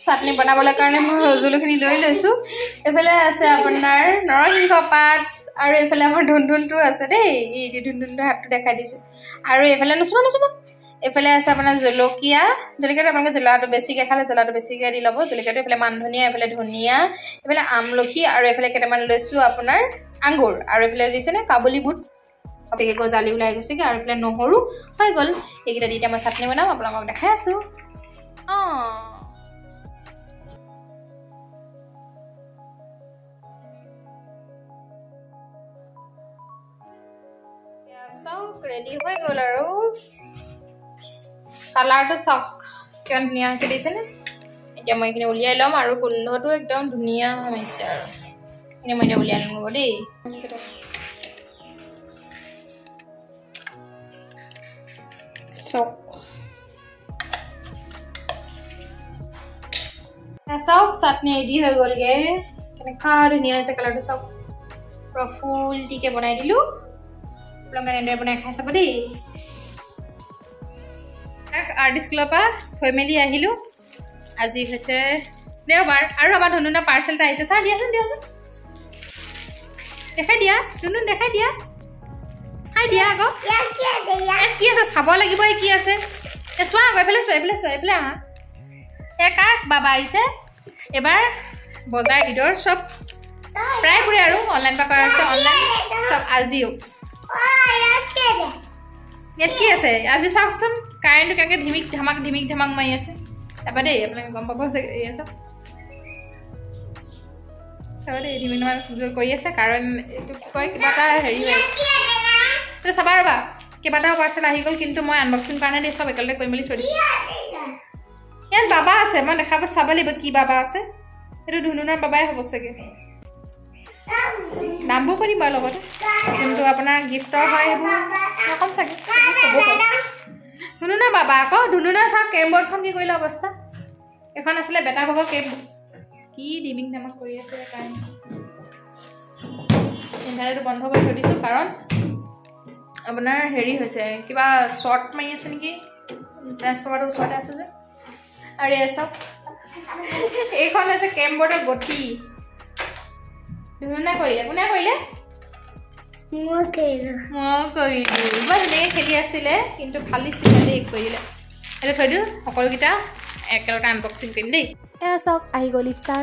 চাটনি বনাবলৈ কাৰণে মই সঁজুলিখিনি লৈ লৈছোঁ এফালে আছে আপোনাৰ নৰসিংহ পাত আৰু এফালে আমাৰ ধুনধুনটো আছে দেই এই ধুনধুনটো হাতটো দেখাই দিছোঁ আৰু এফালে নুচুবা এফালে আছে আপোনাৰ জলকীয়াটো আপোনালোকে জ্বলাটো বেছিকৈ খালে জ্বলাটো বেছিকৈ দি ল'ব জলকীয়াটো এফালে মান ধনিয়া এফালে ধনিয়া এফালে আমলখি আৰু এফালে কেইটামান লৈছোঁ আপোনাৰ আঙুৰ আৰু এফালে দিছেনে কাবুলী বুট গতিকে গজালি ওলাই গৈছেগৈ আৰু এফালে নহৰু হৈ গ'ল এইকেইটা দি এতিয়া মই চাটনি বনাম আপোনালোকক দেখাই আছোঁ চাওক ৰেডি হৈ গ'ল আৰু কালাৰটো চাওক কিমান ধুনীয়া হৈছে দিছেনে এতিয়া মই এইখিনি উলিয়াই ল'ম আৰু গোন্ধটো একদম ধুনীয়া হৈছে আৰু এইখিনি মই এতিয়া উলিয়াই ল'ম দেই চাওক চাটনি ৰেডি হৈ গ'লগে কেনেকুৱা ধুনীয়া হৈছে কালাৰটো চাওক পুৰা ফুলটিকে বনাই দিলোঁ আপোনালোকে এনেদৰে বনাই খাই চাব দেই আৰ্ট স্কুলৰ পৰা থৈ মেলি আহিলোঁ আজি হৈছে দেওবাৰ আৰু আমাৰ ধুনুনা পাৰ্চেল এটা আহিছে চাৰ দিয়াচোন দেখাই দিয়া ধুনুন দেখাই দিয়া খাই দিয়া আকৌ কি আছে চাব লাগিব কি আছে চোৱা আকৌ এইফালে আহা কাৰ বাবা আহিছে এবাৰ বজাৰ ঈদৰ চব প্ৰায় ঘূৰে আৰু অনলাইন পৰা কৰা হৈছে অনলাইন চব আজিও ইয়াত কি আছে আজি চাওকচোন কাৰেণ্টটো কেনেকৈ ধিমিক ধামাক মাৰি আছে তাৰপৰা দেই আপোনালোকে গম পাব যে এই আছে চাব দেই ধিমিক ধামাক কৰি আছে কাৰণ এইটো কি কয় কিবা এটা হেৰি হৈ আছে চাবা ৰ'বা কেইবাটাও পাৰ্চেল আহি গ'ল কিন্তু মই আনবক্সিং কাৰণে দেই চব একেলগে কৰি মেলি থৈ দিছোঁ ইয়াত বাবা আছে মই দেখাব চাব লাগিব কি বাবা আছে এইটো ধুনুনাৰ বাবাই হ'ব চাগে দামবোৰ কৰি দিম বাৰু লগতে কিন্তু আপোনাৰ গিফ্টৰ হয় সেইবোৰ নকম চাগে ধুনুনাৰ বাবা আকৌ ধুনুনাৰ চাওক কেৰমবৰ্ডখন কি কৰিলে অৱস্থা এখন আছিলে বেটা ভাগৰ কেৰমবৰ্ড কি ডিমিং ধামাক কৰি আছে কাৰণে ইনভাৰ্টাৰটো বন্ধ কৰি থৈ দিছোঁ কাৰণ আপোনাৰ হেৰি হৈছে কিবা শ্বৰ্ট মাৰি আছে নেকি ট্ৰান্সফৰ্মাৰটো ওচৰতে আছে যে আৰু এই চাওক এইখন আছে কেৰমবৰ্ডৰ গতি ধুনুনা কৰিলে কোনে কৰিলে মই কৰিলোঁ ইমান ধুনীয়াকৈ খেলি আছিলে কিন্তু ফালিছিলে দেই কৰি দিলে সেইটো থৈ দিওঁ সকলোকেইটা একেলগে আনবক্সিং কৰিম দেই এয়া চাওক আহি গ'ল ইফতাৰ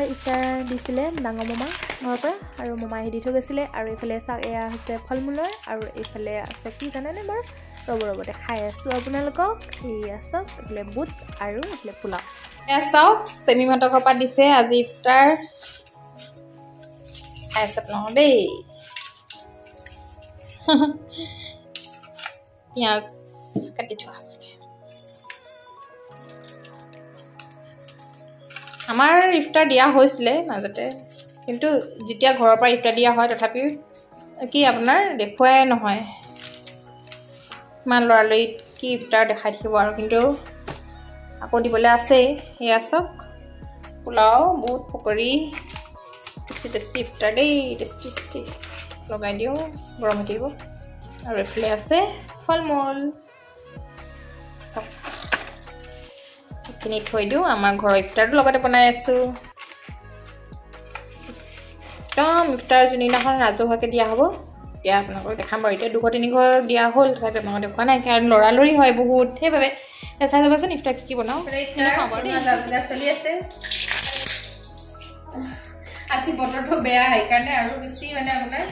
দিছিলে ডাঙৰ মমা ঘৰৰ পৰা আৰু মমাই দি থৈ গৈছিলে আৰু এইফালে চাওক এয়া হৈছে ফল মূলৰ আৰু এইফালে আছে কি জানেনে বাৰু ৰ'ব দেখাই আছোঁ আপোনালোকক এয়া চাওক এইফালে বুট আৰু এইফালে পোলাও এয়া চাওক চেমিমাহঁতৰ ঘৰৰ পৰা দিছে আজি ইফতাৰ খাই আছে আপোনালোক দেই পিঁয়াজ কাটি থোৱা আছিলে আমাৰ ইফতাৰ দিয়া হৈছিলে মাজতে কিন্তু যেতিয়া ঘৰৰ পৰা ইফতাৰ দিয়া হয় তথাপিও কি আপোনাৰ দেখুৱাই নহয় ইমান ল'ৰালৰিত কি ইফতাৰ দেখাই থাকিব আৰু কিন্তু আকৌ দিবলৈ আছেই সেয়া চাওক পোলাও বুট পকৰি টেষ্টি ইফতাৰ দেই টেষ্টি লগাই দিওঁ গৰম হৈ থাকিব আৰু এইফালে আছে ফল মূল চাওক এইখিনি থৈ দিওঁ আমাৰ ঘৰৰ ইফতাৰটো লগতে বনাই আছোঁ একদম ইফতাৰ যোনদিনাখন ৰাজহুৱাকৈ দিয়া হ'ব এতিয়া আপোনালোকক দেখাম বাৰু এতিয়া 200-300 দিয়া হ'ল তথাপি আপোনালোকক দেখুওৱা নাই কাৰণ লৰালৰি হয় বহুত সেইবাবে চাই যাবচোন ইফতাৰ কি বনাওঁ চলি আছে আজি বতৰটো বেয়া সেইকাৰণে আৰু বেছি মানে আপোনাৰ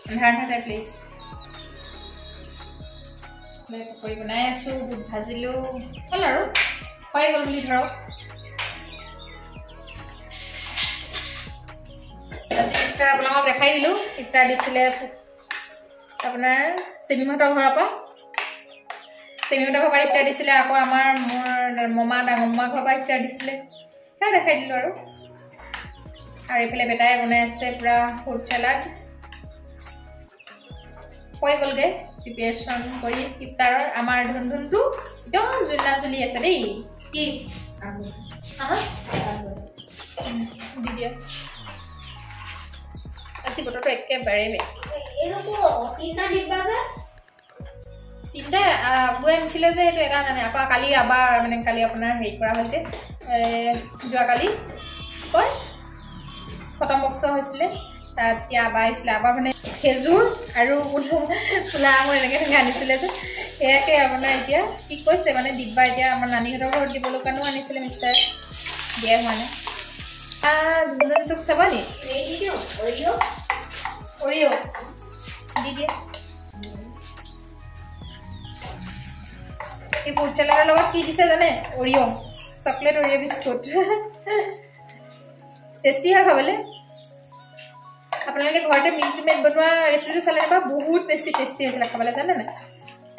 আন্ধাৰ টাইপ প্লিজ পকৰি বনাই আছোঁ বুট ভাজিলোঁ হ'ল আৰু হৈ গ'ল বুলি ধৰক আজি ইফতাৰ আপোনালোকক দেখাই দিলোঁ ইফতাৰ দিছিলে আপোনাৰ চেমিহঁতৰ ঘৰৰ পৰা ইফতাৰ দিছিলে আকৌ আমাৰ মোৰ মমা ডাঙৰ মমা ঘৰৰ পৰা ইফতাৰ দিছিলে সেয়া দেখাই দিলোঁ আৰু এইফালে বেটাই বনাই আছে পুৰা ফ্ৰুট চালাড হৈ গ'লগে প্ৰিপেৰেশ্যন কৰি ইফতাৰৰ আমাৰ ধুনধুনটো একদম জুলনা জুলি আছে দেই কি দি দিয়া আজি বতৰটো একেবাৰে তিনিটা বৈ আনিছিলে যে সেইটো এটা নানে আকৌ কালি আবাৰ মানে কালি আপোনাৰ হেৰি কৰা হ'ল যে যোৱাকালি কয় খতম বক্স হৈছিলে তাত এতিয়া আবাৰ আহিছিলে আবাৰ মানে খেজুৰ আৰু কোলা আঙুৰ এনেকৈ আনিছিলে যে সেয়াকে আপোনাৰ এতিয়া কি কৈছে মানে দিব্যা এতিয়া আমাৰ নানীহঁতৰ ঘৰত দিবলৈ কাৰণেও আনিছিলে মিষ্টাৰ দিয়া হোৱা নাই তোক চাব নি অৰিঅ' দি দিয়া এই ফুড চেলাৰৰ লগত কি দিছে জানে Oreo' chocolate Oreo' biscuit tasty হয় খাবলৈ আপোনালোকে ঘৰতে মিল্কি মেড বনোৱা ৰেচিপি চালে এবাৰ বহুত বেছি টেষ্টি হৈছিলে খাবলৈ জানে নাই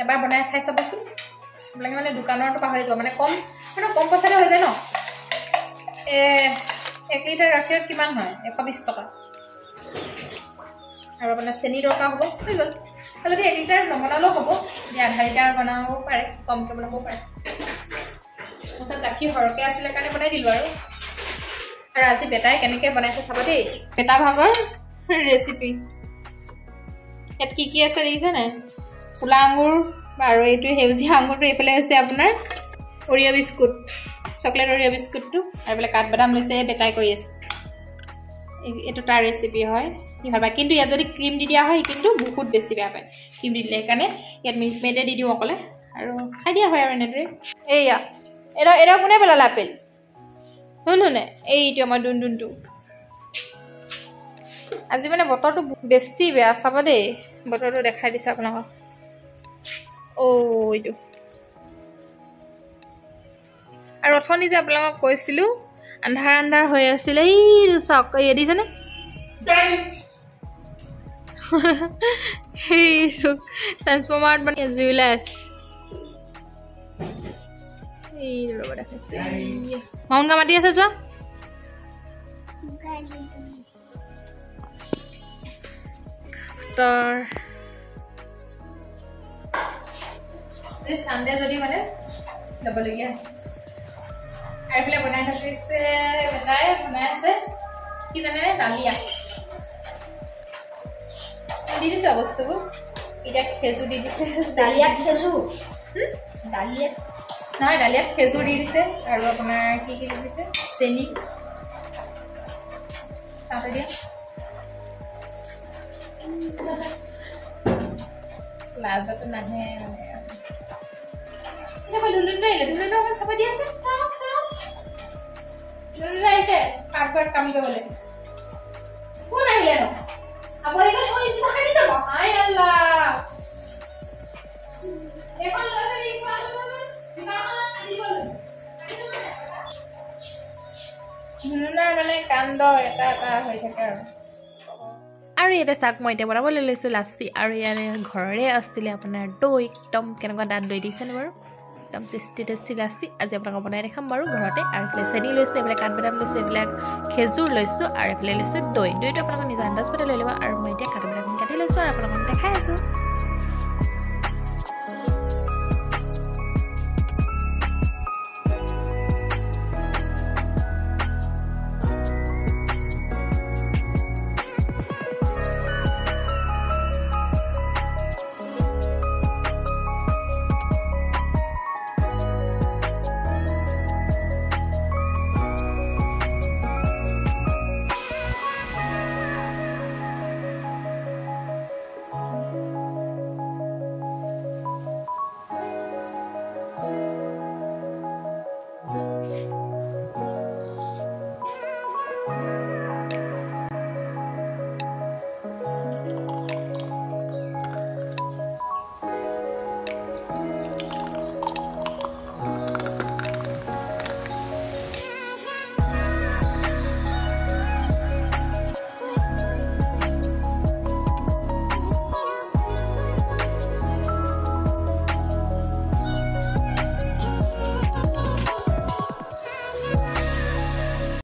এবাৰ বনাই খাই চাবচোন আপোনালোকে মানে দোকানৰটো পাহৰি যাব মানে কম পইচাতে হৈ যায় ন 1 লিটাৰ গাখীৰত কিমান হয় 120 টকা আৰু আপোনাৰ চেনি দৰকাৰ হ'ব হৈ গ'ল যদি 1 লিটাৰ নবনালেও হ'ব যে আধা লিটাৰ বনাব পাৰে কমকৈ বনাব পাৰে তাৰপিছত গাখীৰ সৰহকৈ আছিলে কাৰণে বনাই দিলোঁ আৰু আজি বেটাই কেনেকৈ বনাইছে চাব দেই বেটা ভাগৰ ৰেচিপি ইয়াত কি কি আছে দেখিছে নাই কোলা আঙুৰ আৰু এইটো সেউজীয়া আঙুৰটো এইফালে হৈছে আপোনাৰ অৰিঅ' বিস্কুট চকলেট অৰিঅ' বিস্কুটটো আৰু এইফালে কাঠবাদাম লৈছে বেটাই কৰি আছে এইটো তাৰ ৰেচিপি হয় কি ভাল পায় কিন্তু ইয়াত যদি ক্ৰীম দি দিয়া হয় কিন্তু বহুত বেছি বেয়া পায় ক্ৰীম দি দিলে সেইকাৰণে ইয়াত মিল্ক মেডে দি দিওঁ অকলে আৰু খাই দিয়া হয় আৰু এনেদৰে এইয়া এটা কোনে পেলালে আপেল শুনে এইটো আমাৰ দুনটো আজি মানে বতৰটো বেছি বেয়া চাব দেই বতৰটো দেখাই দিছে আপোনালোকক এইটো আৰু অথনি যে আপোনালোকক কৈছিলোঁ আন্ধাৰ হৈ আছিলে এইটো চাওক এই দিছেনে সেইটো ট্ৰান্সফৰ্মাৰত মানে জুই ওলাই আছে এইটো ৰ'ব দেখাইছোঁ মাউনগা মাতি আছে যোৱা চানডে যদি মানে যাবলগীয়া আছে আৰু এইফালে বনাই থাকিছে বেটাই বনাই আছে কি জানে ডালিয়া দি দিছোঁ বস্তুবোৰ এতিয়া খেজুৰ দি দিছে ডালিয়াত খেজুৰ নহয় ডালিয়াত খেজুৰ দি দিছে আৰু আপোনাৰ কি দি দিছে চেনি চাহটো দিয়া লাজতো নাহে মানে মই ধুলুন অকণ চাব দি আছো ধুলুন আহিছে পাকঘৰত কাম কৰিবলৈ কোন আহিলে ন আপুনি যাব হাই আল্লাহ এখন ধুলুনাৰ মানে কাণ্ড এটা হৈ থাকে আৰু ইয়াতে চাওক মই এতিয়া বনাবলৈ লৈছোঁ লাচি আৰু ইয়াৰে ঘৰৰে আছিলে আপোনাৰ দৈ একদম কেনেকুৱা দাঁত দৈ দিছেনে বাৰু একদম টেষ্টি লাচি আজি আপোনালোকক বনাই দেখাম বাৰু ঘৰতে আৰু এইফালে চেনি লৈছোঁ এইফালে কাঠবাদাম লৈছোঁ এইবিলাক খেজুৰ লৈছোঁ আৰু এইফালে লৈছোঁ দৈটো আপোনালোকৰ নিজৰ আন্দাজ পাতে লৈ ল'ব আৰু মই এতিয়া কাঠবাদাম কাটি লৈছোঁ আৰু আপোনালোকক দেখাই আছোঁ